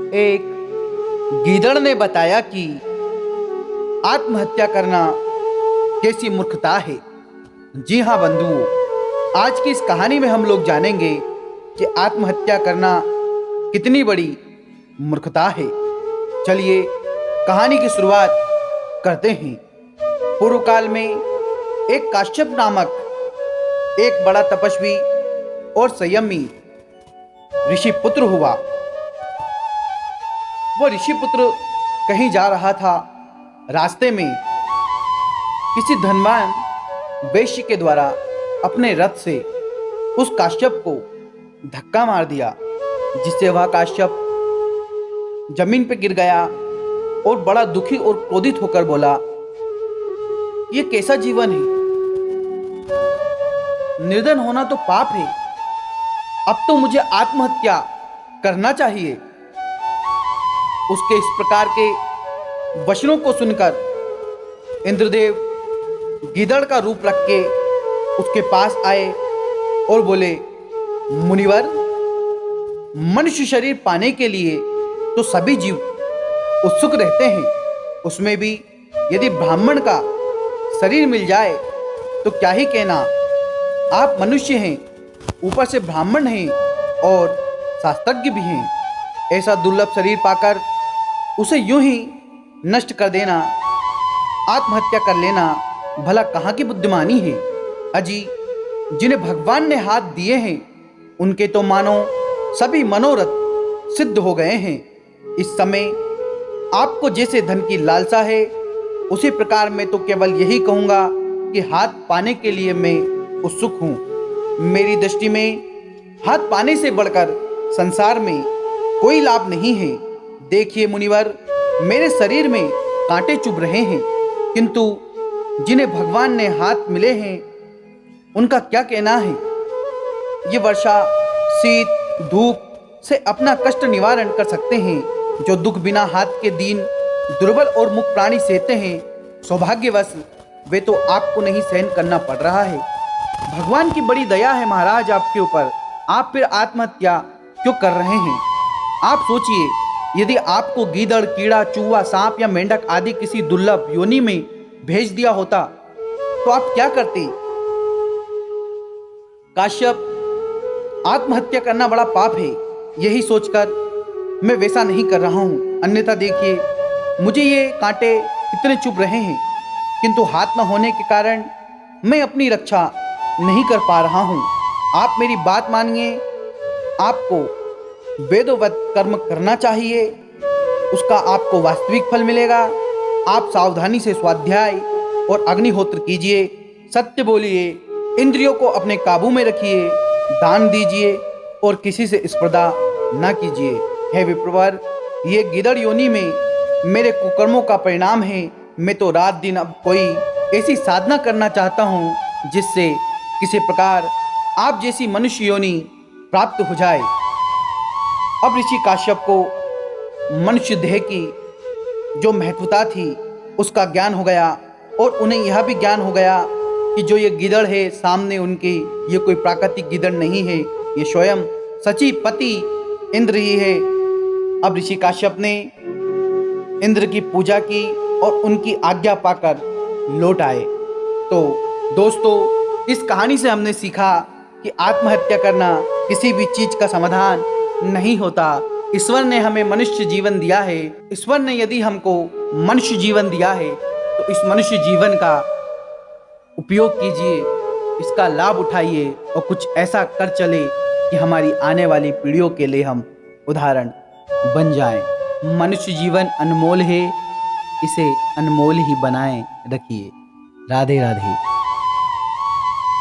एक गीदड़ ने बताया कि आत्महत्या करना कैसी मूर्खता है। जी हाँ बंधुओं, आज की इस कहानी में हम लोग जानेंगे कि आत्महत्या करना कितनी बड़ी मूर्खता है। चलिए कहानी की शुरुआत करते हैं। पूर्व काल में एक काश्यप नामक एक बड़ा तपस्वी और संयमी ऋषि पुत्र हुआ। वो ऋषि पुत्र कहीं जा रहा था। रास्ते में किसी धनवान वेश्य के द्वारा अपने रथ से उस काश्यप को धक्का मार दिया, जिससे वह काश्यप जमीन पर गिर गया और बड़ा दुखी और क्रोधित होकर बोला, ये कैसा जीवन है? निर्धन होना तो पाप है। अब तो मुझे आत्महत्या करना चाहिए। उसके इस प्रकार के वचनों को सुनकर इंद्रदेव गीदड़ का रूप रख के उसके पास आए और बोले, मुनिवर, मनुष्य शरीर पाने के लिए तो सभी जीव उत्सुक रहते हैं। उसमें भी यदि ब्राह्मण का शरीर मिल जाए तो क्या ही कहना। आप मनुष्य हैं, ऊपर से ब्राह्मण हैं और शास्त्रज्ञ भी हैं। ऐसा दुर्लभ शरीर पाकर उसे यूं ही नष्ट कर देना, आत्महत्या कर लेना, भला कहाँ की बुद्धिमानी है। अजी, जिन्हें भगवान ने हाथ दिए हैं उनके तो मानो सभी मनोरथ सिद्ध हो गए हैं। इस समय आपको जैसे धन की लालसा है, उसी प्रकार मैं तो केवल यही कहूँगा कि हाथ पाने के लिए मैं उत्सुक हूँ। मेरी दृष्टि में हाथ पाने से बढ़कर संसार में कोई लाभ नहीं है। देखिए मुनिवर, मेरे शरीर में कांटे चुभ रहे हैं, किंतु जिन्हें भगवान ने हाथ मिले हैं उनका क्या कहना है। ये वर्षा, शीत, धूप से अपना कष्ट निवारण कर सकते हैं। जो दुख बिना हाथ के दीन, दुर्बल और मुक्त प्राणी सहते हैं, सौभाग्यवश वे तो आपको नहीं सहन करना पड़ रहा है। भगवान की बड़ी दया है महाराज आपके ऊपर। आप फिर आत्महत्या क्यों कर रहे हैं? आप सोचिए, यदि आपको गीदड़, कीड़ा, चूहा, सांप या मेंढक आदि किसी दुर्लभ योनि में भेज दिया होता तो आप क्या करते? काश्यप, आत्महत्या करना बड़ा पाप है, यही सोचकर मैं वैसा नहीं कर रहा हूँ। अन्यथा देखिए, मुझे ये कांटे इतने चुभ रहे हैं, किंतु हाथ न होने के कारण मैं अपनी रक्षा नहीं कर पा रहा हूँ। आप मेरी बात मानिए, आपको वेदोवत कर्म करना चाहिए, उसका आपको वास्तविक फल मिलेगा। आप सावधानी से स्वाध्याय और अग्निहोत्र कीजिए, सत्य बोलिए, इंद्रियों को अपने काबू में रखिए, दान दीजिए और किसी से स्पर्धा न कीजिए। हे विप्रवर, ये गिदड़ योनि में मेरे कुकर्मों का परिणाम है। मैं तो रात दिन अब कोई ऐसी साधना करना चाहता हूँ जिससे किसी प्रकार आप जैसी मनुष्य योनि प्राप्त हो जाए। अब ऋषि काश्यप को मनुष्य देह की जो महत्वता थी उसका ज्ञान हो गया और उन्हें यह भी ज्ञान हो गया कि जो ये गिदड़ है सामने उनकी, ये कोई प्राकृतिक गिदड़ नहीं है, ये स्वयं सचिव पति इंद्र ही है। अब ऋषि काश्यप ने इंद्र की पूजा की और उनकी आज्ञा पाकर लौट आए। तो दोस्तों, इस कहानी से हमने सीखा कि आत्महत्या करना किसी भी चीज का समाधान नहीं होता। ईश्वर ने हमें मनुष्य जीवन दिया है। ईश्वर ने यदि हमको मनुष्य जीवन दिया है तो इस मनुष्य जीवन का उपयोग कीजिए, इसका लाभ उठाइए और कुछ ऐसा कर चले कि हमारी आने वाली पीढ़ियों के लिए हम उदाहरण बन जाएं। मनुष्य जीवन अनमोल है, इसे अनमोल ही बनाए रखिए। राधे राधे।